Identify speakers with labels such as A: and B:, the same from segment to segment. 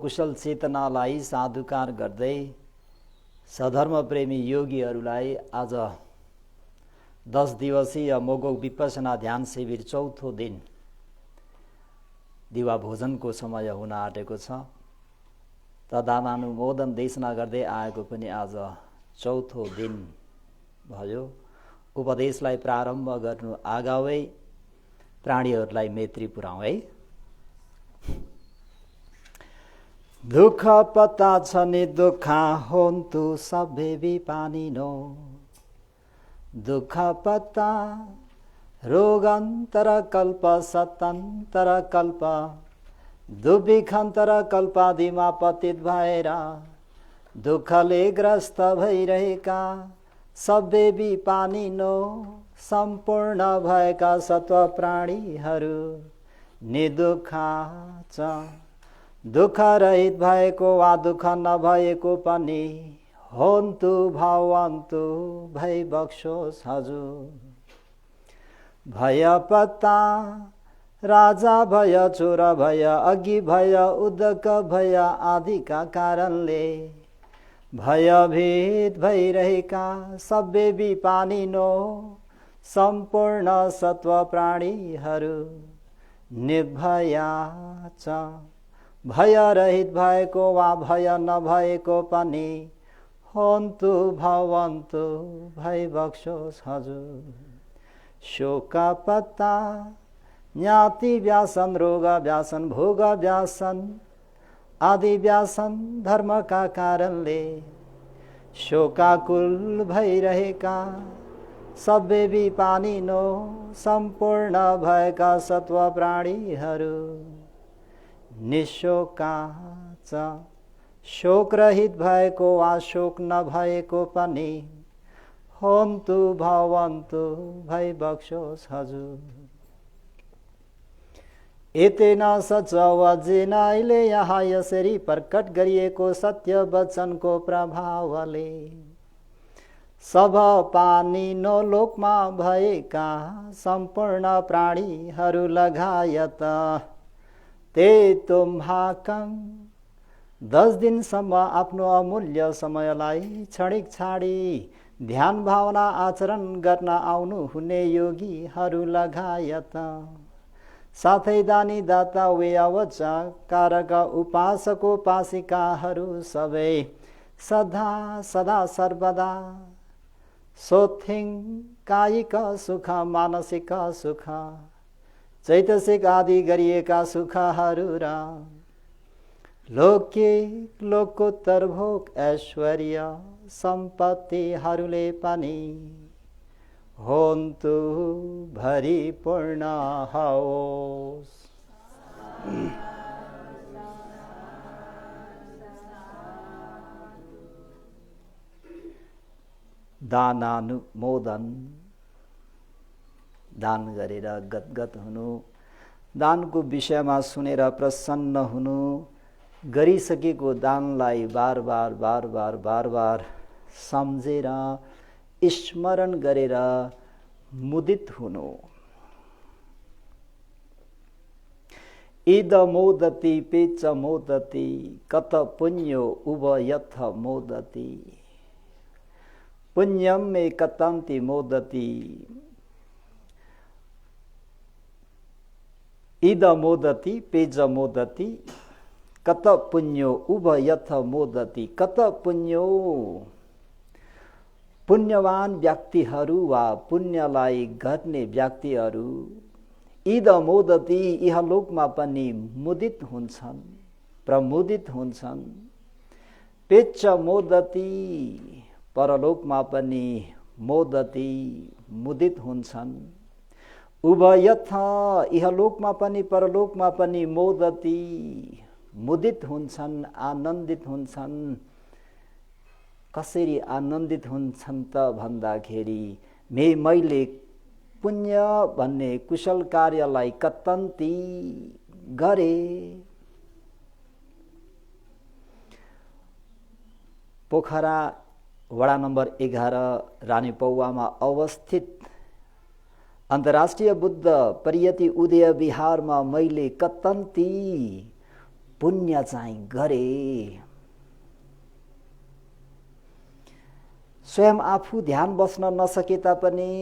A: कुशल चेतनालाई साधुकार गर्दै सधर्म प्रेमी योगीहरूलाई आज 10 दिवसीय मोगोक विपसना ध्यान शिविर चौथो दिन दिवा भोजनको समय हुन आँटेको छ। तदानुमोदन देशना गर्दै आएको पनि आज चौथो दिन भयो। उपदेशलाई प्रारम्भ गर्नु आगावै प्राणीहरूलाई मैत्री पुर्याउँ है। दुःख पता छ नि दुःखा होन्तु सबै विपानिनो, दुःख पता रोगन्तर कल्प सतन्तर कल्प, दुर्भिक्षन्तर कल्पादिमा पतित भएर दुःखले ग्रस्त भइरहेका सबै विपानिनो, सम्पूर्ण भएका सत्व प्राणीहरू निदुःखा छ। दुःख रहित भएको वा दुःख नभएको पनि होन्तु भवन्तु भई बक्सोस् हजुर। भय पत्ता राजा भय, चोर भय, अघि भय, उदक भय आदिका कारणले भयभीत भइरहेका सबै विपानिनो, सम्पूर्ण सत्व प्राणीहरू निर्भया छ। भय रहित भएको वा भय नभएको पनि होन्तु भवन्तु भई बक्सोस् हजुर। शोक पत्ता ज्ञाति व्यासन, रोग व्यासन, भोग व्यासन आदि व्यासन धर्मका कारणले शोकाकुल भइरहेका सबै विपानिनो, सम्पूर्ण भएका सत्व प्राणीहरू निशोका छ। शोक रहित भएको वा शोक नभएको पनि होन्तु भवन्तु भई बक्सोस् हजुर। एतेन सच वजेन अहिले यहाँ यसरी प्रकट गरिएको सत्य वचनको प्रभावले सब पानिनो लोकमा भएका सम्पूर्ण प्राणीहरू लगायत ते तुम्हाकं 10 दिनसम्म आफ्नो अमूल्य समयलाई क्षणिक छाडी ध्यान भावना आचरण गर्न आउनु हुने योगीहरू लगायत साथै दानी दाता वेयावच कारक उपासक उपासिकाहरू सबै सदा सदा सर्वदा सोथिङ कायिक सुख, मानसिक सुख, चैतसिक आदि गरिएका सुखहरू र लौकिक लोकोत्तर भोग ऐश्वर्य सम्पत्तिहरूले पनि होन्तु भरिपूर्ण होस्। दानानुमोदन, दान गरेर गदगद हुनु, दानको विषयमा सुनेर प्रसन्न हुनु, गरिसकेको दानलाई बार बार सम्झेर स्मरण गरेर मुदित हुनु। इद मोदति पेच मोदति कत पुण्यो उभयथ मोदति, पुण्यम मे कतन्ति मोदति। इद मोदति पेज मोदति कत पुण्यो उभयथ मोदति। कत पुण्यो, पुण्यवान व्यक्तिहरू वा पुण्यलाई गर्ने व्यक्तिहरू इद मोदति इहलोकमा पनि मुदित हुन्छन्, प्रमुदित हुन्छन्। पेच मोदति परलोकमा पनि मोदति मुदित हुन्छन्। उभयथ इहलोकमा पनि परलोकमा पनि मोदति मुदित हुन्छन्, आनन्दित हुन्छन्। कसरी आनन्दित हुन्छन् त भन्दाखेरि मैले पुण्य भन्ने कुशल कार्यलाई कतन्ती गरे। पोखरा वडा नम्बर 11 रानीपौवामा अवस्थित अन्तर्राष्ट्रिय बुद्ध परियति उदय विहारमा मैले कतन्ती पुण्य चाहिँ गरे। स्वयं आफू ध्यान बस्न नसके तापनि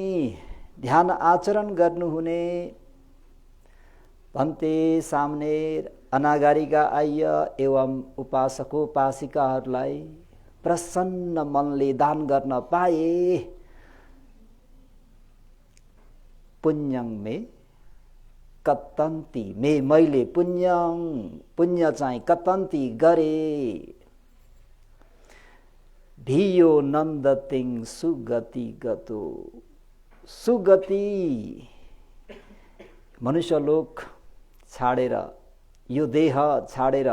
A: ध्यान आचरण गर्नुहुने भन्ते सामने अनागारिका आर्य एवं उपासकोपासिकाहरूलाई प्रसन्न मनले दान गर्न पाए। पुण्यं मे कतन्ति, मैले पुण्य चाहिँ कतन्ति गरे। धियो नन्दतिं सुगति गतो, सुगति मनुष्यलोक छाडेर, यो देह छाडेर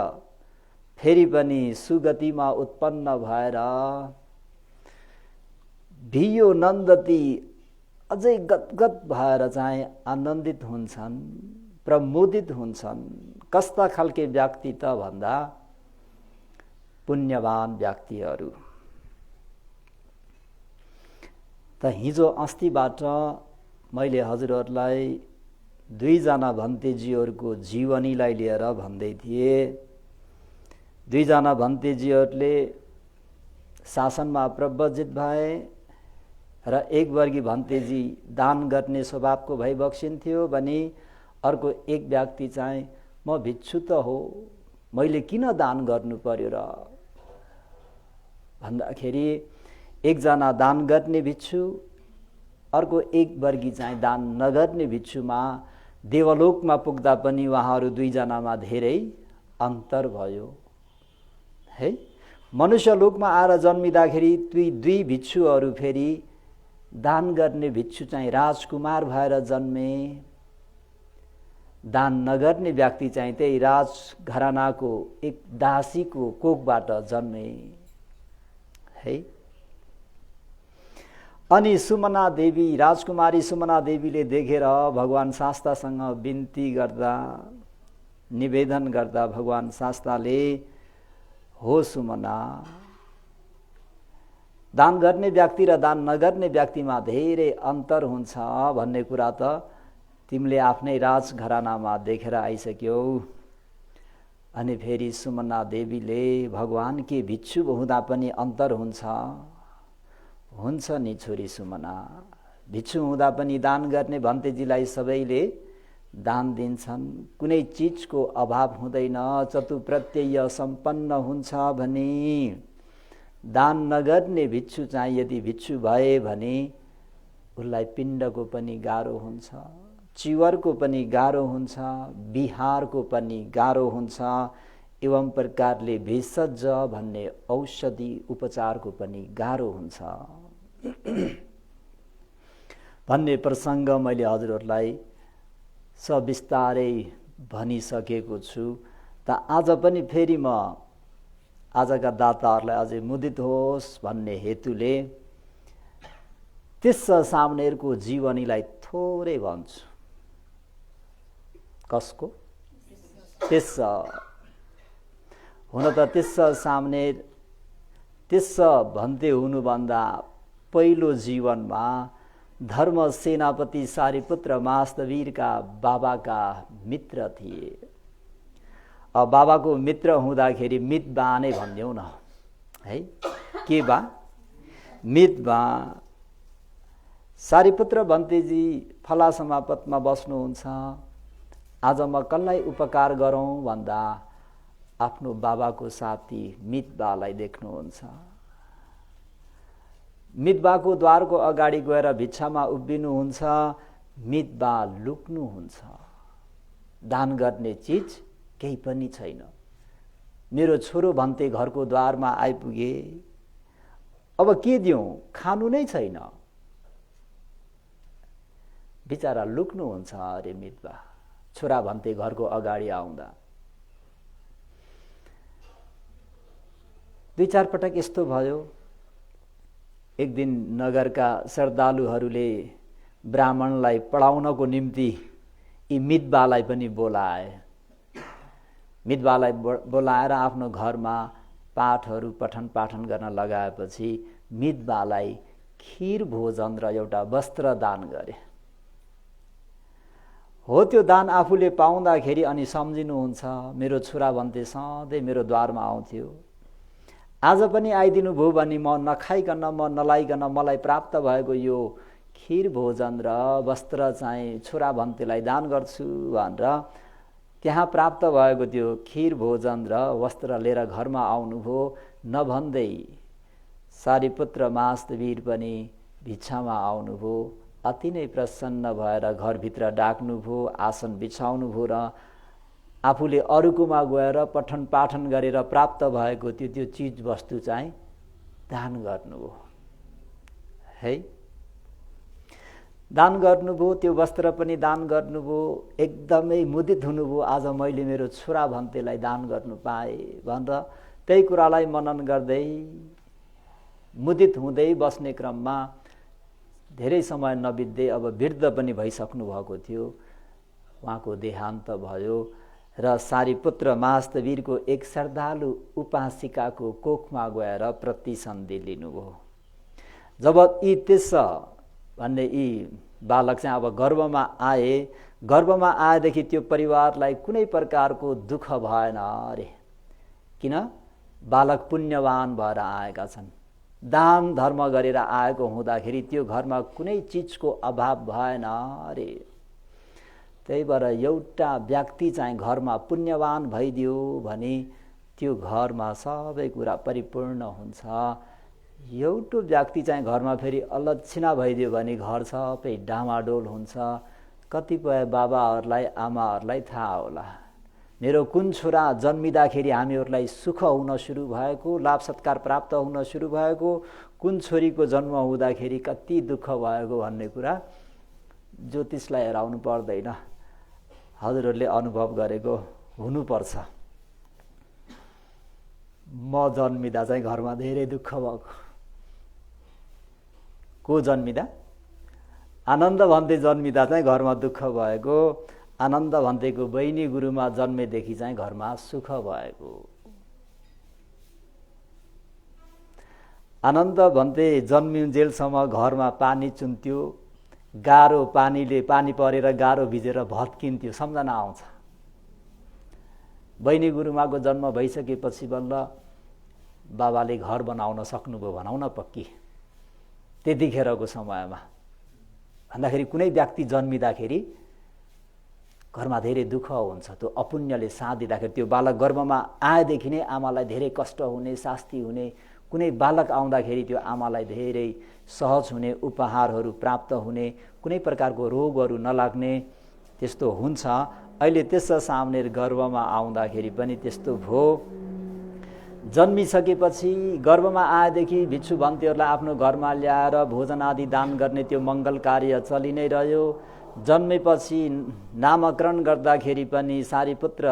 A: फेरि पनि सुगतिमा उत्पन्न भएर धियो नन्दति अझै गदगद भएर चाहिँ आनन्दित हुन्छन्, प्रमोदित हुन्छन्। कस्ता खालके व्यक्ति त भन्दा पुण्यवान व्यक्तिहरू। त हिजो अस्तिबाट मैले हजुरहरूलाई दुईजना भन्तेजीहरूको जीवनीलाई लिएर भन्दै थिएँ। दुईजना भन्तेजीहरूले शासनमा प्रव्रजित भए र एक वर्गी भन्तेजी दान गर्ने स्वभावको भइबक्सिन्थ्यो भने अर्को एक व्यक्ति चाहिँ म भिक्षु त हो, मैले किन दान गर्नु पर्यो र भन्दाखेरि एकजना दान गर्ने भिक्षु, अर्को एक वर्गी चाहिँ दान नगर्ने भिक्षुमा देवलोकमा पुग्दा पनि उहाँहरू दुईजनामा धेरै अन्तर भयो है। मनुष्यलोकमा आएर जन्मिँदाखेरि दुई भिक्षुहरू फेरि दान गर्ने भिक्षु चाहिँ राजकुमार भएर जन्मे, दान नगर्ने व्यक्ति चाहिँ त्यही राजघरानाको एक दासीको कोखबाट जन्मे है। अनि सुमना देवी, राजकुमारी सुमना देवीले देखेर भगवान शास्तासँग बिन्ती गर्दा, निवेदन गर्दा भगवान शास्ताले हो सुमना, दान गर्ने व्यक्ति र दान नगर्ने व्यक्तिमा धेरै अन्तर हुन्छ भन्ने कुरा त तिमीले आफ्नै राजघरानामा देखेर आइसक्यौ। अनि फेरि सुमना देवीले भगवान के भिक्षु हुँदा पनि अन्तर हुन्छ नि छोरी सुमना, भिक्षु हुँदा पनि दान गर्ने भन्तेजीलाई सबैले दान दिन्छन्, कुनै चिजको अभाव हुँदैन, चतुप्रत्यय सम्पन्न हुन्छ भने दान नगर्ने भिक्षु चाहिँ यदि भिक्षु भए भने उसलाई पिण्डको पनि गाह्रो हुन्छ, चिवरको पनि गाह्रो हुन्छ, बिहारको पनि गाह्रो हुन्छ, एवं प्रकारले भेषज भन्ने औषधि उपचारको पनि गाह्रो हुन्छ भन्ने प्रसङ्ग मैले हजुरहरूलाई सविस्तारै भनिसकेको छु। त आज पनि फेरि म आजका दाताहरूलाई अझै मुदित होस् भन्ने हेतुले त्यस सामनेरको जीवनीलाई थोरै भन्छु। कसको? त्यस हुन त त्यस सामनेर त्यस भन्ते हुनुभन्दा पहिलो जीवनमा धर्म सेनापति सारिपुत्र मास्तवीरका बाबाका मित्र थिए। अब बाबाको मित्र हुँदाखेरि मितबा नै भनिदेऊ न है। के बा? मितबा। सारिपुत्र भन्तेजी फला समापतमा बस्नुहुन्छ, आज म कसलाई उपकार गरौँ भन्दा आफ्नो बाबाको साथी मितबालाई देख्नुहुन्छ। मितबाको द्वारको अगाडि गएर भिक्षामा उभिनुहुन्छ, मितबा लुक्नुहुन्छ। दान गर्ने चिज केही पनि छैन, मेरो छोरो भन्ते घरको द्वारमा आइपुगे, अब के दिउँ, खानु नै छैन। बिचारा लुक्नुहुन्छ अरे मितबा छोरा भन्ते घरको अगाडि आउँदा। दुई चार पटक यस्तो भयो। एक दिन नगरका श्रद्धालुहरूले ब्राह्मणलाई पढाउनको निम्ति यी मितबालाई पनि बोलाए। मितबालाई बोलाएर आफ्नो घरमा पाठहरू पठन पाठन गर्न लगाएपछि मितबालाई खीर भोजन र एउटा वस्त्र दान गरे। हो त्यो दान आफूले पाउँदाखेरि अनि सम्झिनुहुन्छ मेरो छोरा भन्थे सधैँ मेरो द्वारमा आउँथ्यो, आज पनि आइदिनु भयो भने म नखाइकन म नलाइकन मलाई प्राप्त भएको यो खिर भोजन र वस्त्र चाहिँ छोरा भन्तेलाई दान गर्छु भनेर त्यहाँ प्राप्त भएको त्यो खिर भोजन र वस्त्र लिएर घरमा आउनुभयो। नभन्दै सारीपुत्र महास्तवीर पनि भिक्षामा आउनुभयो। अति नै प्रसन्न भएर घरभित्र डाक्नुभयो, आसन बिछाउनुभयो र आफूले अरूकोमा गएर पठन पाठन गरेर प्राप्त भएको त्यो चिज वस्तु चाहिँ दान गर्नुभयो है। दान गर्नुभयो, त्यो वस्त्र पनि दान गर्नुभयो, एकदमै मुदित हुनुभयो, आज मैले मेरो छोरा भन्तेलाई दान गर्नु पाएँ भनेर त्यही कुरालाई मनन गर्दै मुदित हुँदै बस्ने क्रममा धेरै समय नबित्दै अब वृद्ध पनि भइसक्नु भएको थियो, उहाँको देहान्त भयो र सारीपुत्र महास्तवीरको एक श्रद्धालु उपासिकाको कोखमा गएर प्रतिसन्धि लिनुभयो। जब यी त्यस भन्ने यी बालक चाहिँ अब गर्भमा आए, गर्भमा आएदेखि त्यो परिवारलाई कुनै प्रकारको दुःख भएन अरे, किन बालक पुण्यवान भएर आएका छन्, दान धर्म गरेर आएको हुँदाखेरि त्यो घरमा कुनै चिजको अभाव भएन अरे। त्यही भएर एउटा व्यक्ति चाहिँ घरमा पुण्यवान भइदियो भने त्यो घरमा सबै कुरा परिपूर्ण हुन्छ। एउटा व्यक्ति चाहिँ घरमा फेरि अलक्षिणा भइदियो भने घर सबै डामाडोल हुन्छ। कतिपय बाबाहरूलाई आमाहरूलाई थाहा होला, मेरो कुन छोरा जन्मिँदाखेरि हामीहरूलाई सुख हुन सुरु भएको, लाभ सत्कार प्राप्त हुन सुरु भएको, कुन छोरीको जन्म हुँदाखेरि कति दुःख भएको भन्ने कुरा ज्योतिषलाई हेराउनु पर्दैन, हजुरहरूले अनुभव गरेको हुनुपर्छ। म जन्मिँदा चाहिँ घरमा धेरै दुःख भएको। को जन्मिँदा? आनन्द भन्ते जन्मिँदा चाहिँ घरमा दुःख भएको। आनन्द भन्तेको बहिनी गुरुमा जन्मेदेखि चाहिँ घरमा सुख भएको। आनन्द भन्ते जन्मिन्जेलसम्म घरमा पानी चुन्थ्यो, गाह्रो पानी परेर गाह्रो भिजेर भत्किन्थ्यो, सम्झना आउँछ। बहिनी गुरुमाको जन्म भइसकेपछि बल्ल बाबाले घर बनाउन सक्नुभयो भनौँ न पक्की। त्यतिखेरको समयमा भन्दाखेरि कुनै व्यक्ति जन्मिँदाखेरि घरमा धेरै दुःख हुन्छ। त्यो अपुण्यले साथ दिँदाखेरि त्यो बालक गर्भमा आएदेखि नै आमालाई धेरै कष्ट हुने, शास्ति हुने, कुनै बालक आउँदाखेरि त्यो आमालाई धेरै सहज हुने, उपहारहरू प्राप्त हुने, कुनै प्रकारको रोगहरू नलाग्ने, त्यस्तो हुन्छ। अहिले त्यस सामने गर्भमा आउँदाखेरि पनि त्यस्तो भयो। जन्मिसकेपछि गर्भमा आएदेखि भिक्षु भन्तीहरूलाई आफ्नो घरमा ल्याएर भोजन आदि दान गर्ने त्यो मङ्गल कार्य चलि नै रह्यो। जन्मेपछि नामकरण गर्दाखेरि पनि सारीपुत्र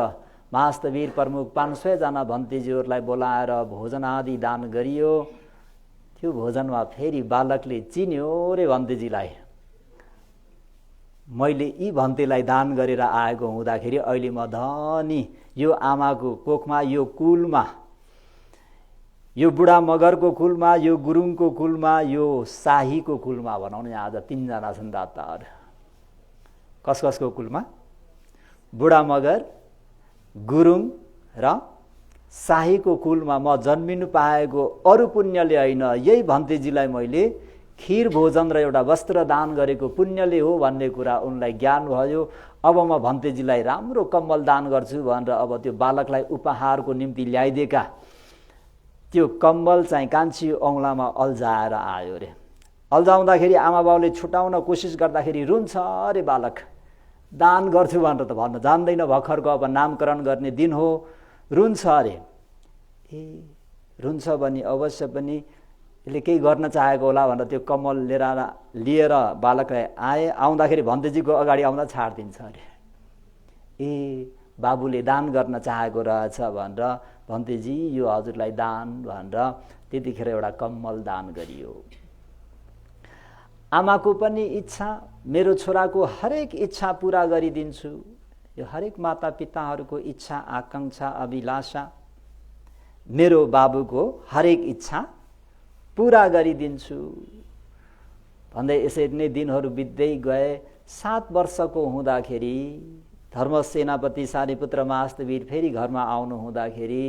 A: महास्तवीर प्रमुख 500 जना भन्तेजीहरूलाई बोलाएर भोजन आदि दान गरियो। त्यो भोजनमा फेरि बालकले चिन्यो रे भन्तेजीलाई, मैले यी भन्तेलाई दान गरेर आएको हुँदाखेरि अहिले म धनी, यो आमाको कोखमा, यो कुलमा, यो बुढा मगरको कुलमा, यो गुरुङको कुलमा, यो शाहीको कुलमा भनौँ न, आज 3 जना छन् दाताहरू। कसको कुलमा? बुढा मगर, गुरुङ र शाहीको कुलमा म जन्मिनु पाएको अरू पुण्यले होइन, यही भन्तेजीलाई मैले खिर भोजन र एउटा वस्त्र दान गरेको पुण्यले हो भन्ने कुरा उनलाई ज्ञान भयो। अब म भन्तेजीलाई राम्रो कम्बल दान गर्छु भनेर अब त्यो बालकलाई उपहारको निम्ति ल्याइदिएका त्यो कम्बल चाहिँ कान्छी औँलामा अल्झाएर आयो रे। अल्झाउँदाखेरि आमा बाउले छुटाउन कोसिस गर्दाखेरि रुन्छ अरे बालक। दान गर्छु भनेर त भन्न जान्दैन, भर्खरको अब नामकरण गर्ने दिन हो, रुन्छ अरे। ए रुन्छ भने अवश्य पनि यसले केही गर्न चाहेको होला भनेर त्यो कम्बल लिएर बालकलाई आए। आउँदाखेरि भन्तेजीको अगाडि आउँदा छाडिदिन्छ अरे। ए बाबुले दान गर्न चाहेको रहेछ भनेर भन्तेजी यो हजुरलाई दान भनेर त्यतिखेर एउटा कम्बल दान गरियो। आमाको पनि इच्छा, मेरो छोराको हरेक इच्छा पुरा गरिदिन्छु। यो हरेक माता पिताहरूको इच्छा, आकांक्षा, अभिलाषा, मेरो बाबुको हरेक इच्छा पुरा गरिदिन्छु भन्दै यसरी नै दिनहरू बित्दै गए। 7 वर्षको हुँदाखेरि धर्मसेनापति सारीपुत्र महास्तवीर फेरि घरमा आउनु हुँदाखेरि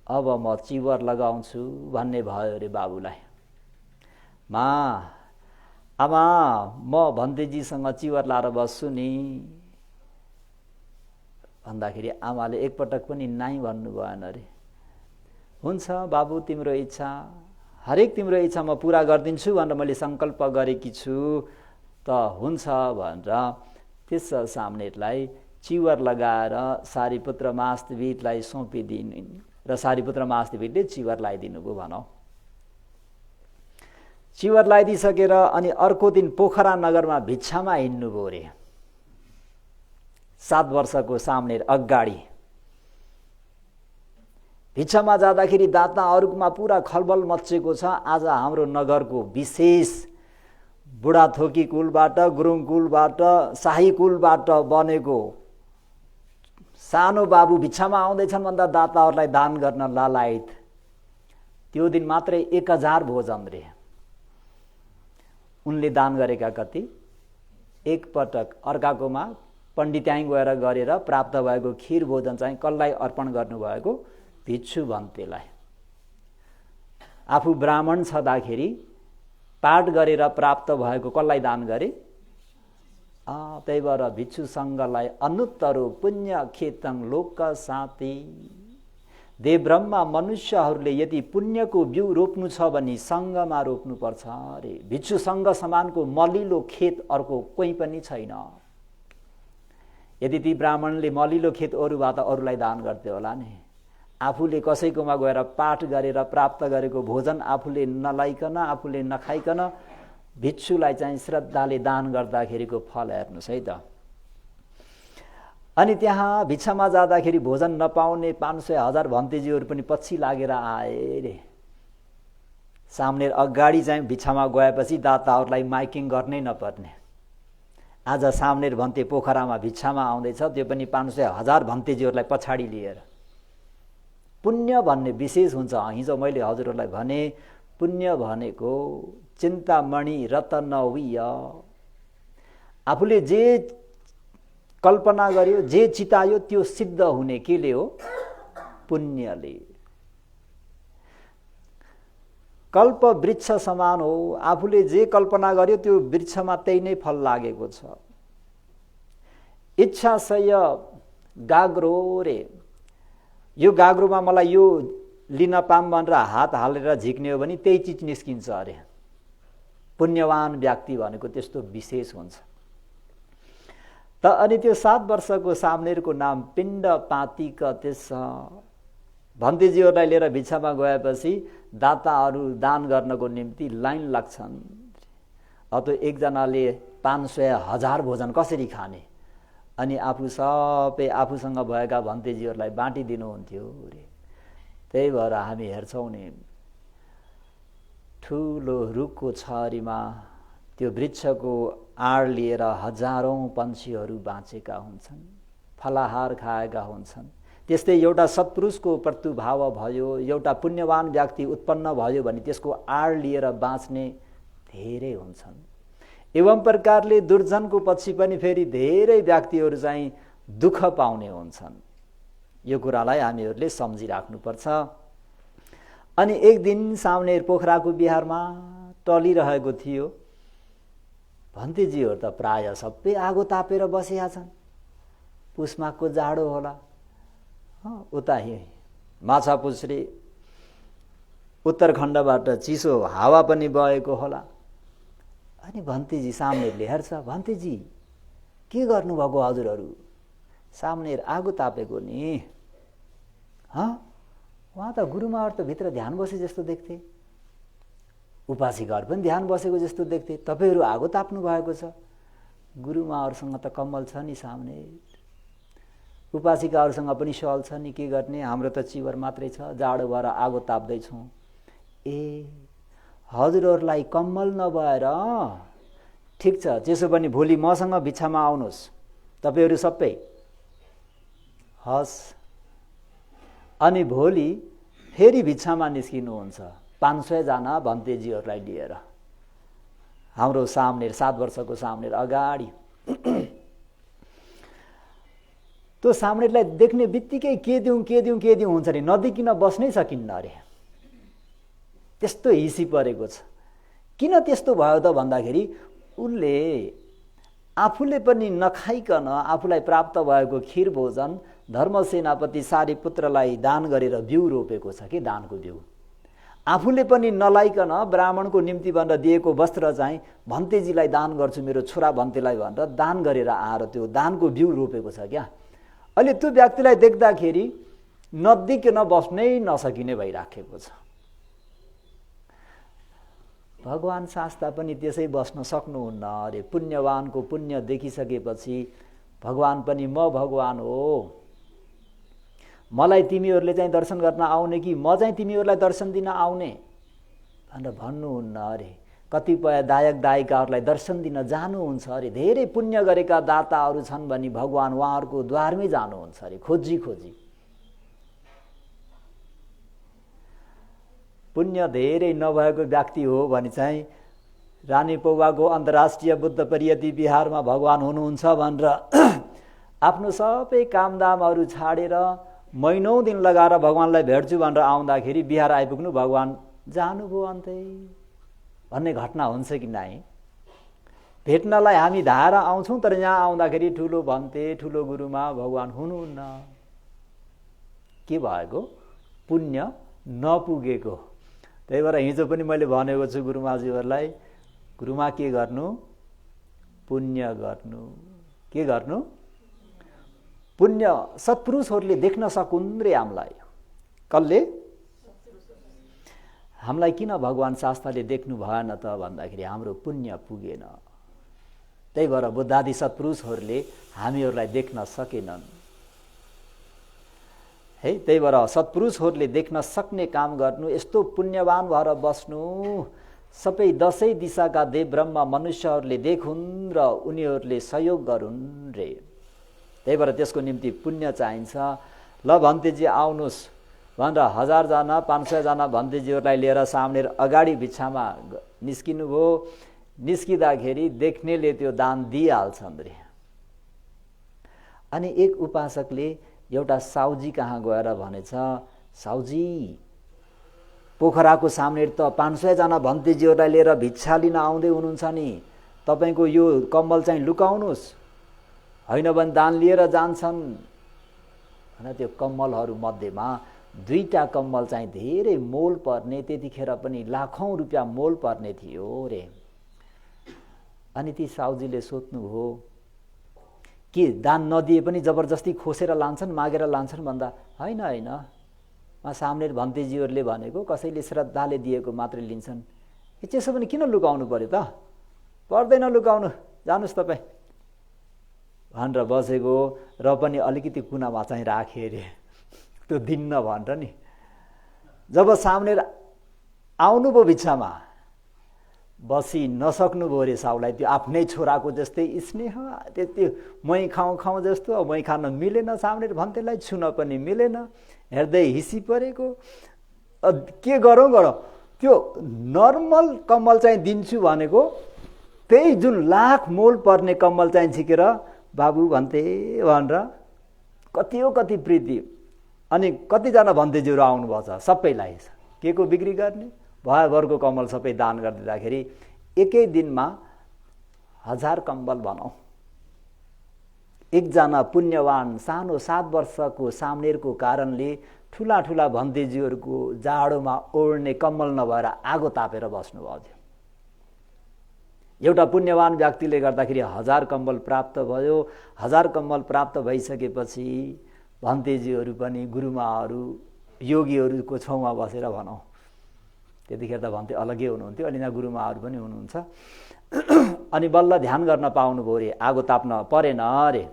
A: अब म चिवर लगाउँछु भन्ने भयो अरे बाबुलाई। आमा म भन्तेजीसँग चिवर लाएर बस्छु नि भन्दाखेरि आमाले एकपटक पनि नाइ भन्नु भएन अरे। हुन्छ बाबु, तिम्रो इच्छा, हरेक तिम्रो इच्छा म पुरा गरिदिन्छु भनेर मैले सङ्कल्प गरेकी छु त हुन्छ भनेर त्यस सामनेलाई चिवर लगाएर सारीपुत्र महास्तवीरलाई सुम्पिदिनु र सारीपुत्र महास्तवीरले चिवर लगाइदिनु भयो भनौँ। चिवर लगाइदिइसकेर अनि अर्को दिन पोखरा नगरमा भिक्षामा हिँड्नुभयो अरे। 7 वर्षको सामनेर अगाडि भिक्षामा जाँदाखेरि दाताहरूमा पुरा खलबल मच्चेको छ। आज हाम्रो नगरको विशेष बुढाथोकी कुलबाट, गुरुङ कुलबाट, शाही कुलबाट बनेको सानो बाबु भिक्षामा आउँदैछन् भन्दा दाताहरूलाई दान गर्न लालायत। त्यो दिन मात्रै 1000 भोजन रे। उनले दान गरेका कति? एकपटक अर्काकोमा पण्डित्याइ गएर गरेर प्राप्त भएको खिर भोजन चाहिँ कसलाई अर्पण गर्नुभएको? भिक्षु भन्तेलाई। आफू ब्राह्मण छँदाखेरि पाठ गरेर प्राप्त भएको कसलाई दान गरे? त्यही भएर भिक्षु सङ्घलाई अनुत्तरो पुण्य खेतङ लोक साथी। देव ब्रह्मा मनुष्यहरूले यदि पुण्यको बिउ रोप्नु छ भने सङ्घमा रोप्नुपर्छ अरे। भिक्षु सङ्घ समानको मलिलो खेत अर्को कोही पनि छैन। यदि ती ब्राह्मणले मलिलो खेत अरू भए त अरूलाई दान गर्थे होला नि। आफूले कसैकोमा गएर पाठ गरेर प्राप्त गरेको भोजन आफूले नलाइकन, आफूले नखाइकन भिक्षुलाई चाहिँ श्रद्धाले दान गर्दाखेरिको फल हेर्नुहोस् है त। अनि त्यहाँ भिक्षामा जाँदाखेरि भोजन नपाउने 500,000 भन्तेजीहरू पनि पछि लागेर आए रे। सामनेर अगाडि चाहिँ भिक्षामा गएपछि दाताहरूलाई माइकिङ गर्नै नपर्ने। आज सामनेर भन्ते पोखरामा भिक्षामा आउँदैछ, त्यो पनि 500,000 भन्तेजीहरूलाई पछाडि लिएर। पुण्य भन्ने विशेष हुन्छ। हिजो मैले हजुरहरूलाई भने पुण्य भनेको चिन्तामणि रतनवीय। आफूले जे कल्पना गर्यो, जे चितायो त्यो सिद्ध हुने केले हो? पुण्यले। कल्प वृक्ष समान हो। आफूले जे कल्पना गर्यो त्यो वृक्षमा त्यही नै फल लागेको छ। इच्छाशय गाग्रो रे। यो गाग्रोमा मलाई यो लिन पाम भनेर हात हालेर झिक्ने हो भने त्यही चिज निस्किन्छ अरे। पुण्यवान व्यक्ति भनेको त्यस्तो विशेष हुन्छ। त अनि त्यो 7 वर्षको सामनेरको नाम पिण्ड पातिक। त्यस भन्तेजीहरूलाई लिएर भिक्षामा गएपछि दाताहरू दान गर्नको निम्ति लाइन लाग्छन्। अब त्यो एकजनाले 500,000 भोजन कसरी खाने? अनि आफू सबै आफूसँग भएका भन्तेजीहरूलाई बाँटिदिनुहुन्थ्यो रे। त्यही भएर हामी हेर्छौँ नि, ठुलो रुखको छरीमा त्यो वृक्षको आड लिएर हजारौं पन्छीहरू बाँचेका हुन्छन्, फलाहार खाएका हुन्छन्। त्यस्तै एउटा सत्पुरुषको प्रतुभाव भयो, एउटा पुण्यवान व्यक्ति उत्पन्न भयो भने त्यसको आड लिएर बाँच्ने धेरै हुन्छन्। एवं प्रकारले दुर्जनको पछि पनि फेरि धेरै व्यक्तिहरू चाहिँ दुःख पाउने हुन्छन्। यो कुरालाई हामीहरूले सम्झिराख्नुपर्छ। अनि एक दिन सामनेर पोखराको बिहारमा टलिरहेको थियो। भन्तेजीहरू त प्राय सबै आगो तापेर बसेका छन्। पुसमाघको जाडो होला। उता माछापुच्छ्रे उत्तरखण्डबाट चिसो हावा पनि बहेको होला। अनि भन्तेजी सामनेरले हेर्छ, भन्तेजी के गर्नुभएको हजुरहरू? सामनेर आगो तापेको नि। उहाँ त गुरुमाहरू त भित्र ध्यान बसे जस्तो देख्थे, उपासिकाहरू पनि ध्यान बसेको जस्तो देख्थे, तपाईँहरू आगो ताप्नु भएको छ। गुरुमाहरूसँग त कम्मल छ नि सामनेर, उपासिकाहरूसँग पनि सल छ नि, के गर्ने, हाम्रो त चिवर मात्रै छ, जाडो भएर आगो ताप्दैछौँ। ए हजुरहरूलाई कम्मल नभएर ठिक छ, त्यसो भने भोलि मसँग भिक्षामा आउनुहोस् तपाईँहरू सबै। हस्। अनि भोलि फेरि भिक्षामा निस्किनुहुन्छ 500 जना भन्तेजीहरूलाई लिएर। हाम्रो सामनेर 7 वर्षको सामनेर अगाडि त्यो सामनेरलाई देख्ने बित्तिकै के दिउँ हुन्छ नि, नदिकिन बस्नै सकिन्न अरे। त्यस्तो हिसी परेको छ। किन त्यस्तो भयो त भन्दाखेरि उसले आफूले पनि नखाइकन आफूलाई प्राप्त भएको खीर भोजन धर्मसेनापति सारीपुत्रलाई दान गरेर बिउ रोपेको छ कि दानको बिउ। आफूले पनि नलाइकन ब्राह्मणको निम्ति भनेर दिएको वस्त्र चाहिँ भन्तेजीलाई दान गर्छु मेरो छोरा भन्तेलाई भनेर दान गरेर आएर त्यो दानको बिउ रोपेको छ क्या। अहिले त्यो व्यक्तिलाई देख्दाखेरि नदिकिन बस्नै नसकिने भइराखेको छ। भगवान शास्ता पनि त्यसै बस्न सक्नुहुन्न अरे। पुण्यवानको पुण्य देखिसकेपछि भगवान पनि म भगवान हो, मलाई तिमीहरूले चाहिँ दर्शन गर्न आउने कि म चाहिँ तिमीहरूलाई दर्शन दिन आउने भनेर भन्नुहुन्न अरे। कतिपय दायक दायिकाहरूलाई दर्शन दिन जानुहुन्छ अरे। धेरै पुण्य गरेका दाताहरू छन् भने भगवान उहाँहरूको द्वारमै जानुहुन्छ अरे, खोजी खोजी। पुण्य धेरै नभएको व्यक्ति हो भने चाहिँ रानी पौवाको अन्तर्राष्ट्रिय बुद्ध परियति विहारमा भगवान हुनुहुन्छ भनेर आफ्नो सबै कामदामहरू छाडेर महिनौँ दिन लगाएर भगवानलाई भेट्छु भनेर आउँदाखेरि बिहार आइपुग्नु भगवान जानुभयो अन्तै भन्ने घटना हुन्छ कि नै? भेट्नलाई हामी धाएर आउँछौँ तर यहाँ आउँदाखेरि ठुलो भन्ते ठुलो गुरुमा भगवान हुनुहुन्न। के भएको? पुण्य नपुगेको। त्यही भएर हिजो पनि मैले भनेको छु गुरुमाजीहरूलाई, गुरुमा के गर्नु? पुण्य गर्नु। के गर्नु? पुण्य। सत्पुरुषहरूले देख्न सकुन् रे हामीलाई। कसले? हामीलाई किन भगवान शास्त्रले देख्नु भएन त भन्दाखेरि हाम्रो पुण्य पुगेन। त्यही भएर बुद्धादि सत्पुरुषहरूले हामीहरूलाई देख्न सकेनन् है। त्यही भएर सत्पुरुषहरूले देख्न सक्ने काम गर्नु, यस्तो पुण्यवान भएर बस्नु, सबै दशै दिशाका देव ब्रह्म मनुष्यहरूले देखुन् र उनीहरूले सहयोग गरून् रे। त्यही भएर त्यसको निम्ति पुण्य चाहिन्छ। ल भन्तेजी आउनुहोस् भनेर 1000 जना 500 जना भन्तेजीहरूलाई लिएर सामने अगाडि भिक्षामा निस्किनु भयो। निस्किँदाखेरि देख्नेले त्यो दान दिइहाल्छन् रे। अनि एक उपासकले एउटा साउजी कहाँ गएर भनेछ, साउजी पोखराको सामने त 500 जना भन्तेजीहरूलाई लिएर भिक्षा लिन आउँदै हुनुहुन्छ नि, तपाईको यो कम्मल चाहिँ लुकाउनुहोस्, होइन भने दान लिएर जान्छन्। होइन त्यो कम्मलहरू मध्येमा 2टा कम्मल चाहिँ धेरै मोल पर्ने, त्यतिखेर पनि लाखौं रुपियाँ मोल पर्ने थियो रे। अनि ती साउजीले सोध्नुभयो के दान नदिए पनि जबरजस्ती खोसेर लान्छन्, मागेर लान्छन् भन्दा होइन होइन, सामने भन्तेजीहरूले भनेको कसैले श्रद्धाले दिएको मात्रै लिन्छन्। त्यसो भने किन लुकाउनु पर्यो त? पर्दैन लुकाउनु, जानुस् तपाईँ भनेर बसेको। र पनि अलिकति कुनामा चाहिँ राखे रे, त्यो दिन्न भनेर नि। जब सामने आउनुभयो भिक्षामा, बसी नसक्नुभयो रे साउलाई। त्यो आफ्नै छोराको जस्तै स्नेह, त्यो मै खाउँ खाउँ जस्तो, मै खान मिलेन, सामने भन्तेलाई छुन पनि मिलेन, हेर्दै हिसी परेको। के गरौँ गरौँ, त्यो नर्मल कम्मल चाहिँ दिन्छु भनेको त्यही जुन लाख मोल पर्ने कम्मल चाहिँ झिकेर बाबु भन्ते भनेर कति हो कति प्रीति। अनि कतिजना भन्तेजीहरू आउनुभएको छ, सबैलाई के को बिक्री गर्ने, भयभरको कम्मल सबै दान गरिदिँदाखेरि एकै दिनमा 1000 कम्बल भनौँ। एकजना पुण्यवान सानो 7 वर्षको सामनेरको कारणले ठुला ठुला भन्तेजीहरूको जाडोमा ओढ्ने कम्मल नभएर आगो तापेर बस्नुभएको थियो। एउटा पुण्यवान व्यक्तिले गर्दाखेरि 1000 कम्बल प्राप्त भयो। 1000 कम्बल प्राप्त भइसकेपछि भन्तेजीहरू पनि गुरुमाहरू योगीहरूको छेउमा बसेर भनौँ, त्यतिखेर त भन्ते अलग्गै हुनुहुन्थ्यो, अनि यहाँ गुरुमाहरू पनि हुनुहुन्छ। अनि बल्ल ध्यान गर्न पाउनुभयो रे, आगो ताप्न परेन अरे।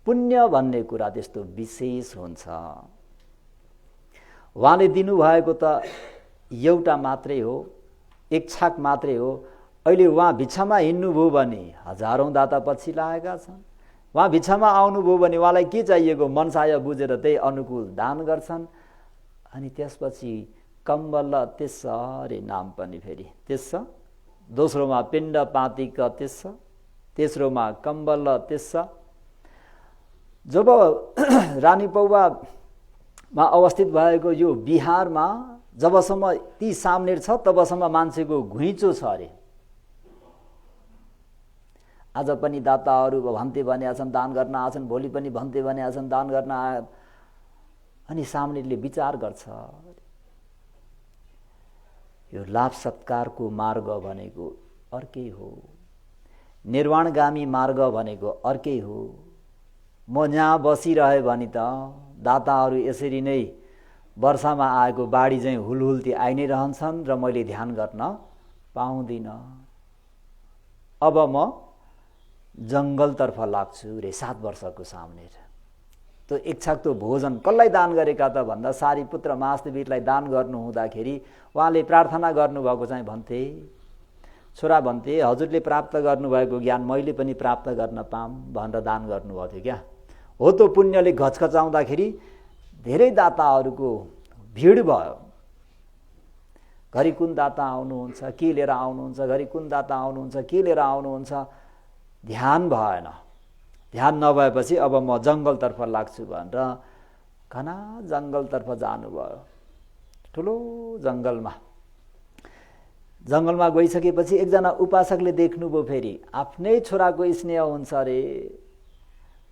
A: पुण्य भन्ने कुरा त्यस्तो विशेष हुन्छ। उहाँले दिनुभएको त एउटा मात्रै हो, एक छाक मात्रै हो। अहिले उहाँ भिक्षामा हिँड्नुभयो भने हजारौं दाता पछि लागेका छन्। उहाँ भिक्षामा आउनुभयो भने उहाँलाई के चाहिएको मनसाय बुझेर त्यही अनुकूल दान गर्छन्। अनि त्यसपछि कम्बल त्यसरी नाम पनि फेरि त्यस दोस्रोमा पिण्ड पातिक त्यस्स, तेस्रोमा कम्बल त्यस्स। जब रानी पौवामा अवस्थित भएको यो बिहारमा जबसम्म ती सामनेर छ तबसम्म मान्छेको घुइँचो छ अरे। आज पनि दाताहरू भन्ते भनेका छन् दान गर्न आछन्, भोलि पनि भन्ते भनेका छन् दान गर्न आए। अनि सामनेले विचार गर्छ यो लाभ सत्कारको मार्ग भनेको अर्कै हो, निर्वाणगामी मार्ग भनेको अर्कै हो। म यहाँ बसिरहे भने त दाताहरू यसरी नै वर्षामा आएको बाढी चाहिँ हुलहुल्ती आइ नै रहन्छन् र मैले ध्यान गर्न पाउँदिन। अब म जङ्गलतर्फ लाग्छु रे 7 वर्षको सामने। त्यो इच्छाको भोजन कसलाई दान गरेका त भन्दा सारीपुत्र महास्थवीरलाई दान गर्नु हुँदाखेरि उहाँले प्रार्थना गर्नुभएको चाहिँ भन्थे, छोरा भन्थे हजुरले प्राप्त गर्नुभएको ज्ञान मैले पनि प्राप्त गर्न पाऊँ भनेर दान गर्नुभएको थियो क्या। हो त्यो पुण्यले घचघचाउँदाखेरि धेरै दाताहरूको भिड भयो। घरि कुन दाता आउनुहुन्छ, के लिएर आउनुहुन्छ, घरि कुन दाता आउनुहुन्छ, के लिएर आउनुहुन्छ, ध्यान भएन। ध्यान नभएपछि अब म जङ्गलतर्फ लाग्छु भनेर घना जङ्गलतर्फ जानुभयो। ठुलो जङ्गलमा गइसकेपछि एकजना उपासकले देख्नुभयो, फेरि आफ्नै छोराको स्नेह हुन्छ अरे।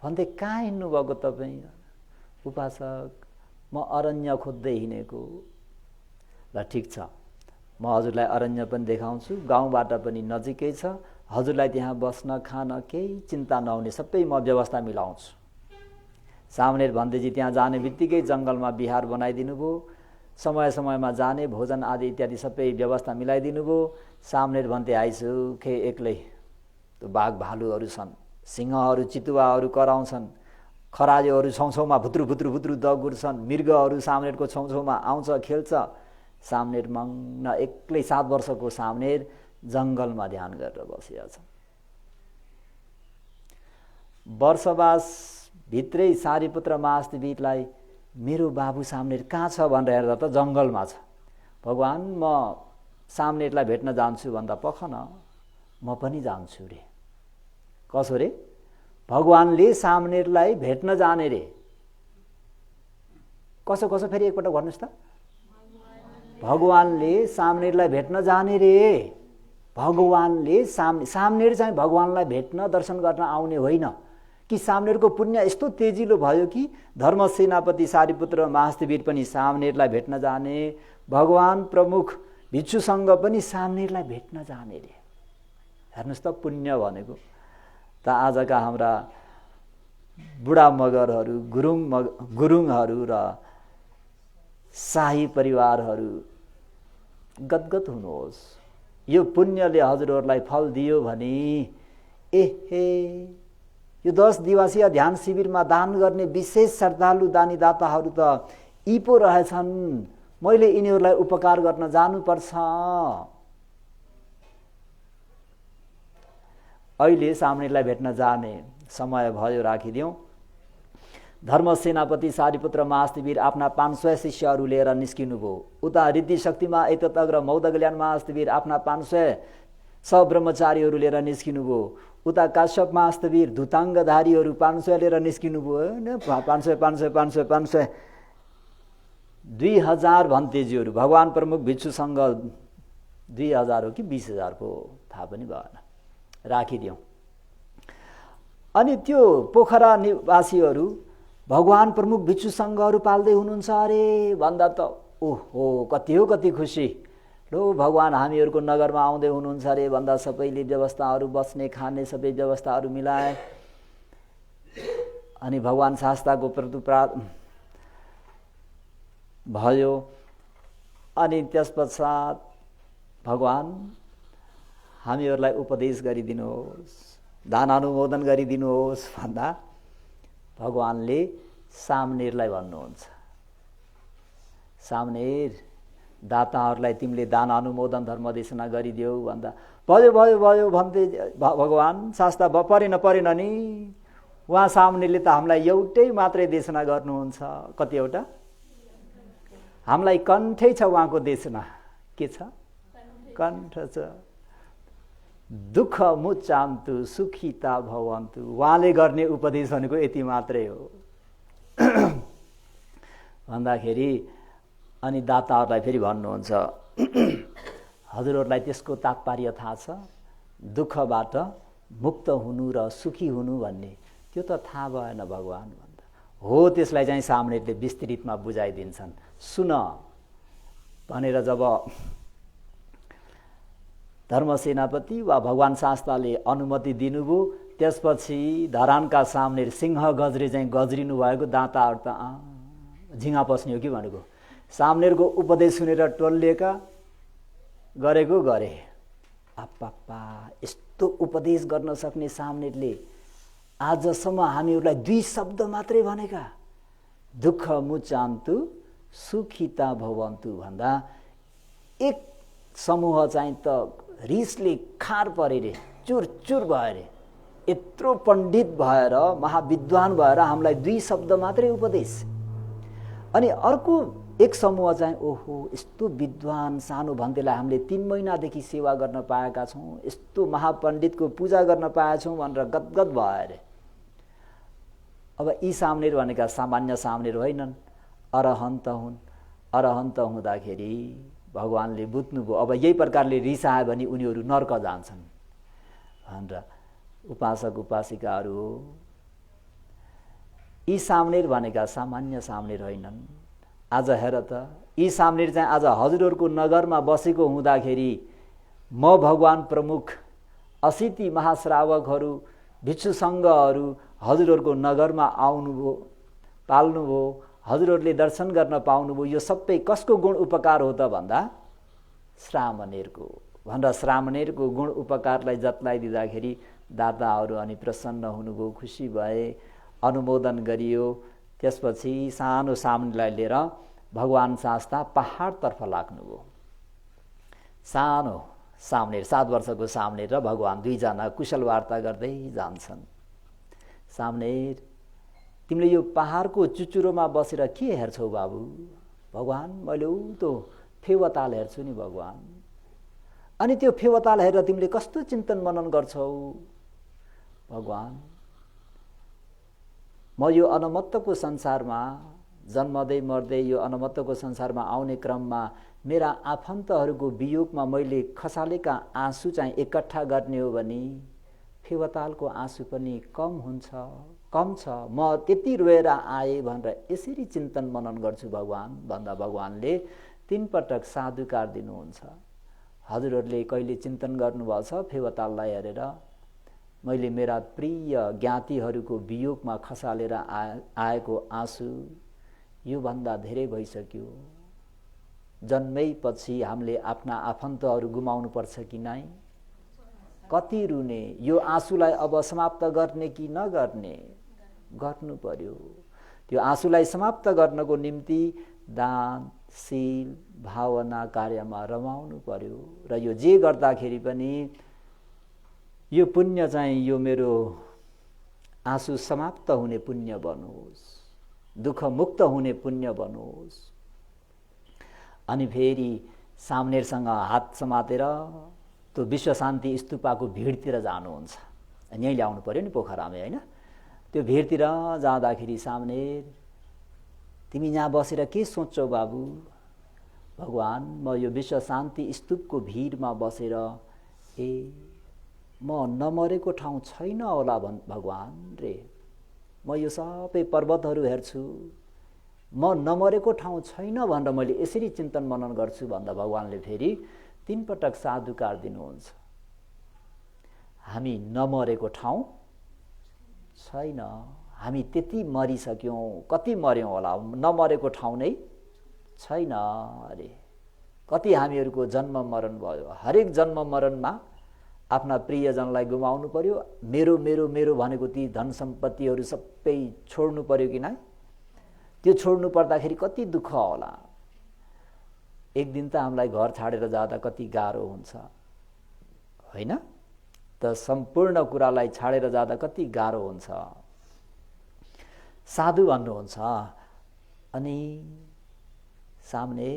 A: भन्थे कहाँ हिँड्नुभएको तपाईँ? उपासक म अरण्य खोज्दै हिँडेको। ल ठिक छ, म हजुरलाई अरण्य पनि देखाउँछु, गाउँबाट पनि नजिकै छ, हजुरलाई त्यहाँ बस्न खान केही चिन्ता नहुने सबै म व्यवस्था मिलाउँछु। सामनेर भन्देजी त्यहाँ जाने बित्तिकै जङ्गलमा बिहार बनाइदिनु भयो। समय समयमा जाने भोजन आदि इत्यादि सबै व्यवस्था मिलाइदिनु भयो। सामनेर भन्थे आइसुखे एक्लै। त्यो बाघ भालुहरू छन्, सिंहहरू चितुवाहरू कराउँछन्, खरायोहरू छौछौमा भुत्रु भुत्रु भुत्रु दगुर्छन्, मृगहरू सामनेरको छौछौमा आउँछ खेल्छ। सामनेर मग्न एक्लै 7 वर्षको सामनेर जङ्गलमा ध्यान गरेर बसिया छ। वर्षवास भित्रै सारीपुत्र महास्थवीरलाई मेरो बाबु सामनेर कहाँ छ भनेर हेर्दा त जङ्गलमा छ। भगवान म सामनेरलाई भेट्न जान्छु भन्दा पख न म पनि जान्छु रे। कसो रे? भगवानले सामनेरलाई भेट्न जाने रे। कसो कसो फेरि एकपल्ट भन्नुहोस् त। भगवानले सामनेरलाई भेट्न जाने रे। भगवानले सामनेर चाहिँ भगवानलाई भेट्न दर्शन गर्न आउने होइन कि सामनेरको पुण्य यस्तो तेजिलो भयो कि धर्म सेनापति सारीपुत्र महास्थवीर पनि सामनेरलाई भेट्न जाने, भगवान प्रमुख भिक्षुसँग पनि सामनेरलाई भेट्न जाने रे। हेर्नुहोस् त पुण्य भनेको। त आजका हाम्रा बुढा मगरहरू, गुरुङहरू र शाही परिवारहरू गदगद हुनुहोस्। यो पुण्यले हजुरहरूलाई फल दियो भने एहे यो 10 दिवसीय ध्यान शिविरमा दान गर्ने विशेष श्रद्धालु दानी दाताहरू त यी पो रहेछन्। मैले यिनीहरूलाई उपकार गर्न जानुपर्छ। अहिले सामनेरलाई भेट्न जाने समय भयो, राखिदिउँ। धर्म सेनापति सारीपुत्र महास्थवीर आफ्ना 500 शिष्यहरू लिएर निस्किनुभयो। उता रिद्धिशक्तिमा ऐततग्र मौदगल्यान महास्थवीर आफ्ना 500 सब्रह्मचारीहरू लिएर निस्किनुभयो। उता काश्यप महास्थवीर धुताङ्गधारीहरू 500 लिएर निस्किनुभयो। 500 2000 भन्तेजीहरू भगवान प्रमुख भिक्षुसँग 2000 हो कि 20,000 पो थाहा पनि भएन, राखिदिउँ। अनि त्यो पोखरा निवासीहरू भगवान प्रमुख भिक्षु सङ्घहरू पाल्दै हुनुहुन्छ अरे भन्दा त ओहो कति खुसी। लो भगवान हामीहरूको नगरमा आउँदै हुनुहुन्छ अरे भन्दा सबैले व्यवस्थाहरू बस्ने खाने सबै व्यवस्थाहरू मिलाए। अनि भगवान शास्ताको प्रतिप्राप्त भयो। अनि त्यसपश्चात भगवान हामीहरूलाई उपदेश गरिदिनुहोस्, दान अनुमोदन गरिदिनुहोस् भन्दा भगवानले सामनेरलाई भन्नुहुन्छ, सामनेर दाताहरूलाई तिमीले दान अनुमोदन धर्म देशना गरिदेऊ भन्दा भयो भन्दै भगवान शास्ता परेन नि। उहाँ सामनेले त हामीलाई एउटै मात्रै देशना गर्नुहुन्छ। कतिवटा? हामीलाई कण्ठै छ उहाँको देशना। के छ? कण्ठ छ। दुःख मुचान्तु सुखिता भवन्तु। उहाँले गर्ने उपदेश भनेको यति मात्रै हो भन्दाखेरि अनि दाताहरूलाई फेरि भन्नुहुन्छ हजुरहरूलाई त्यसको तात्पर्य थाहा छ, दुःखबाट मुक्त हुनु र सुखी हुनु भन्ने, त्यो त थाहा भएन भगवान् भन्दा हो। त्यसलाई चाहिँ सामनेले विस्तृतमा बुझाइदिन्छन्। सुन भनेर जब धर्मसेनापति वा भगवान् शास्ताले अनुमति दिनुभयो, त्यसपछि धरानका सामने सिंह गजरे चाहिँ गज्रिनु भएको। दाताहरू त झिङ्गा पस्ने हो कि भनेको। सामनेरको उपदेश सुनेर टोल्लिएका, गरेको गरे। आप्पा, यस्तो उपदेश गर्न सक्ने सामनेरले आजसम्म हामीहरूलाई 2 शब्द मात्रै भनेका, दुःख मुचान्तु सुखिता भवन्तु भन्दा एक समूह चाहिँ त रिसले खार परे रे, चुरचुर भयो रे। यत्रो पण्डित भएर महाविद्वान भएर हामीलाई 2 शब्द मात्रै उपदेश। अनि अर्को एक समूह चाहिँ ओहो यस्तो विद्वान सानो भन्देलाई हामीले 3 महिनादेखि सेवा गर्न पाएका छौँ, यस्तो महापण्डितको पूजा गर्न पाएछौँ भनेर गदगद भयो अरे। अब यी सामनेर भनेका सामान्य सामनेर होइनन्, अरहन्त हुन्। अरहन्त हुँदाखेरि भगवान्ले बुझ्नुभयो अब यही प्रकारले रिसायो भने उनीहरू नर्क जान्छन् भनेर। उपासक उपासिकाहरू हो, यी सामनेर भनेका सामान्य सामनेर होइनन्। आज हेर त, यी सामनेर चाहिँ आज हजुरहरूको नगरमा बसेको हुँदाखेरि म भगवान् प्रमुख 80 महाश्रावकहरू भिक्षु सङ्घहरू हजुरहरूको नगरमा आउनुभयो, पाल्नुभयो, हजुरहरूले दर्शन गर्न पाउनुभयो। यो सबै कसको गुण उपकार हो त भन्दा श्रामणेरको भनेर श्रामणेरको गुण उपकारलाई जतलाइदिँदाखेरि दाताहरू अनि प्रसन्न हुनुभयो, खुसी भए, अनुमोदन गरियो। त्यसपछि सानो सामनेलाई लिएर भगवान् शास्ता पहाडतर्फ लाग्नुभयो। सानो सामनेर 7 वर्षको सामनेर र भगवान् 2 जना कुशल वार्ता गर्दै जान्छन्। सामनेर, तिमीले यो पहाडको चुचुरोमा बसेर के हेर्छौ बाबु? भगवान्, मैले उतो फेवताल हेर्छु नि भगवान्। अनि त्यो फेवताल हेरेर तिमीले कस्तो चिन्तन मनन गर्छौ? भगवान्, म यो अनमत्तको संसारमा जन्मदै मर्दै यो अनमत्तको संसारमा आउने क्रममा मेरा आफन्तहरूको वियोगमा मैले खसालेका आँसु चाहिँ एकट्ठा गर्ने हो भने फेवतालको आँसु पनि कम हुन्छ, कम छ। म त्यति रोएर आए भनेर यसरी चिन्तन मनन गर्छु भगवान् भन्दा भगवान्ले 3 पटक साधुकार दिनुहुन्छ। हजुरहरूले कहिले चिन्तन गर्नुभएको छ फेवताललाई हेरेर? मैले मेरा प्रिय ज्ञातिहरूको वियोगमा खसालेर आएको आँसु योभन्दा धेरै भइसक्यो। जन्मैपछि हामीले आफ्ना आफन्तहरू गुमाउनु पर्छ कि नै? कति रुने? यो आँसुलाई अब समाप्त गर्ने कि नगर्ने? गर्नु पर्यो। त्यो आँसुलाई समाप्त गर्नको निम्ति दान, शील, भावना कार्यमा रमाउनु पर्यो। र यो जे गर्दाखेरि पनि यो पुण्य चाहिँ यो मेरो आँसु समाप्त हुने पुण्य बनोस्, दुःख मुक्त हुने पुण्य बनोस्। अनि फेरि सामनेरसँग हात समातेर त्यो विश्व शान्ति स्तूपको भिडतिर जानुहुन्छ। यहीँ ल्याउनु पर्यो नि पोखरामै, होइन? त्यो भिडतिर जाँदाखेरि सामनेर, तिमी यहाँ बसेर के सोच्छौ बाबु? भगवान्, म यो विश्व शान्ति स्तूपको भिडमा बसेर म नमरेको ठाउँ छैन होला भगवान् रे। म यो सबै पर्वतहरू हेर्छु, म नमरेको ठाउँ छैन भनेर मैले यसरी चिन्तन मनन गर्छु भन्दा भगवान्ले फेरि 3 पटक साधुकार दिनुहुन्छ। हामी नमरेको ठाउँ छैन, हामी त्यति मरिसक्यौँ, कति मर्यौँ होला, नमरेको ठाउँ नै छैन अरे। कति हामीहरूको जन्म मरण भयो, हरेक जन्म मरणमा आफ्ना प्रियजनलाई गुमाउनु पर्यो। मेरो मेरो मेरो भनेको ती धन सम्पत्तिहरू सबै छोड्नु पर्यो कि नै? त्यो छोड्नु पर्दाखेरि कति दुःख होला। एक दिन त हामीलाई घर छाडेर जाँदा कति गाह्रो हुन्छ, होइन त? सम्पूर्ण कुरालाई छाडेर जाँदा कति गाह्रो हुन्छ। साधु भन्नुहुन्छ। अनि सामने,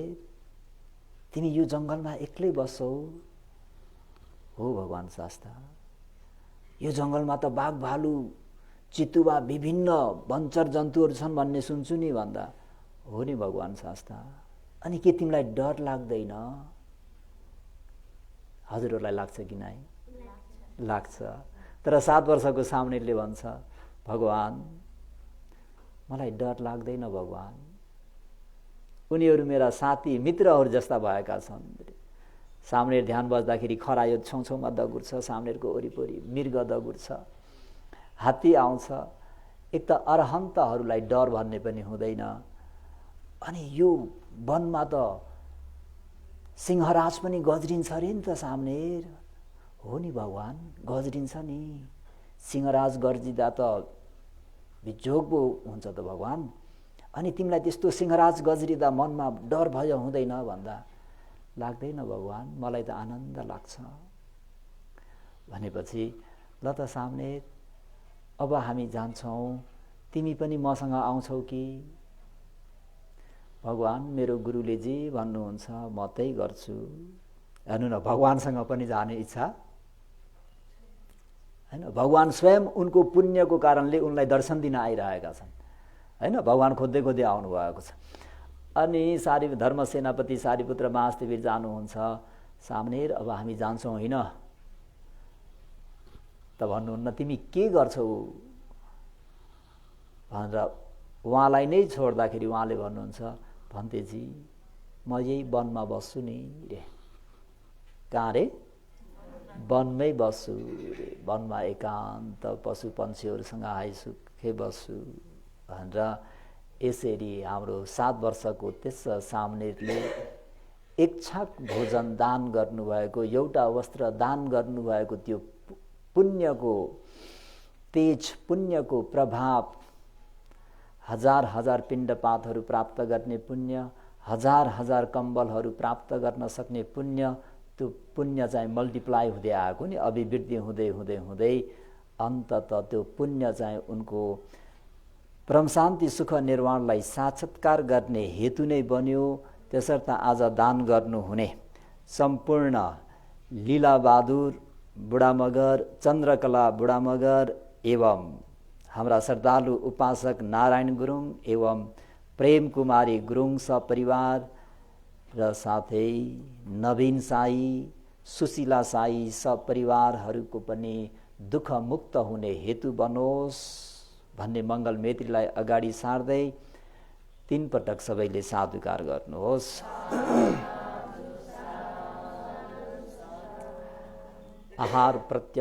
A: तिमी यो जङ्गलमा एक्लै बस्छौ, हो भगवान शास्ता, यो जङ्गलमा त बाघ भालु चितुवा विभिन्न वनचर जन्तुहरू छन् भन्ने सुन्छु नि भन्दा हो नि भगवान शास्ता। अनि के तिमीलाई डर लाग्दैन? हजुरहरूलाई लाग्छ कि नै? लाग्छ। तर 7 वर्षको सामनेले भन्छ, भगवान मलाई डर लाग्दैन भगवान, उनीहरू मेरा साथी मित्रहरू जस्ता भएका छन्। सामनेर ध्यान बज्दाखेरि खरायो छेउछेउमा दगुर्छ, सामनेरको वरिपरि मृग दगुर्छ, हात्ती आउँछ। एक त अरहन्तहरूलाई डर भन्ने पनि हुँदैन। अनि यो वनमा त सिंहराज पनि गज्रिन्छ अरे नि त सामनेर। हो नि भगवान, गज्रिन्छ नि। सिंहराज गर्जिँदा त बिजोग पो हुन्छ त भगवान। अनि तिमीलाई त्यस्तो सिंहराज गज्रिँदा मनमा डर भय हुँदैन भन्दा लाग्दैन भगवान, मलाई त आनन्द लाग्छ। भनेपछि ल त सामने, अब हामी जान्छौँ, तिमी पनि मसँग आउँछौ कि? भगवान मेरो गुरुले जे भन्नुहुन्छ म त्यही गर्छु। हेर्नु न, भगवानसँग पनि जाने इच्छा हैन। भगवान स्वयं उनको पुण्यको कारणले उनलाई दर्शन दिन आइरहेका छन् हैन। भगवान खोज्दै खोज्दै आउनु भएको छ। अनि धर्म सेनापति सारीपुत्र महास्थविर जानुहुन्छ सामनेर, अब हामी जान्छौँ होइन त भन्नुहुन्न, तिमी के गर्छौ भनेर उहाँलाई नै छोड्दाखेरि उहाँले भन्नुहुन्छ, भन्तेजी म यही वनमा बस्छु नि रे। कहाँ रे? वनमै बस्छु रे, वनमा एकान्त पशु पन्छीहरूसँग आइसुखे बस्छु भनेर। यसरी हाम्रो 7 वर्षको त्यस सामनेले एक छाक भोजन दान गर्नुभएको, एउटा वस्त्र दान गर्नुभएको, त्यो पुण्यको तेज, पुण्यको प्रभाव, हजार हजार पिण्डपातहरू प्राप्त गर्ने पुण्य, हजार हजार कम्बलहरू प्राप्त गर्न सक्ने पुण्य, त्यो पुण्य चाहिँ मल्टिप्लाई हुँदै आएको नि, अभिवृद्धि हुँदै हुँदै हुँदै अन्तत त्यो पुण्य चाहिँ उनको परम शान्ति सुख निर्वाणलाई साक्षात्कार गर्ने हेतु नै बन्यो। त्यसर्थ आज दान गर्नुहुने सम्पूर्ण लीलाबहादुर बुढा मगर, चन्द्रकला बुढा मगर एवं हाम्रा श्रद्धालु उपासक नारायण गुरुङ एवं प्रेम कुमारी गुरुङ सपरिवार र साथै नवीन साई, सुशीला साई सपरिवारहरूको पनि दुःख मुक्त हुने हेतु बनोस् भन्ने मङ्गल मेत्रीलाई अगाडि सार्दै 3 पटक सबैले साधुकार गर्नुहोस्। आहार प्रत्य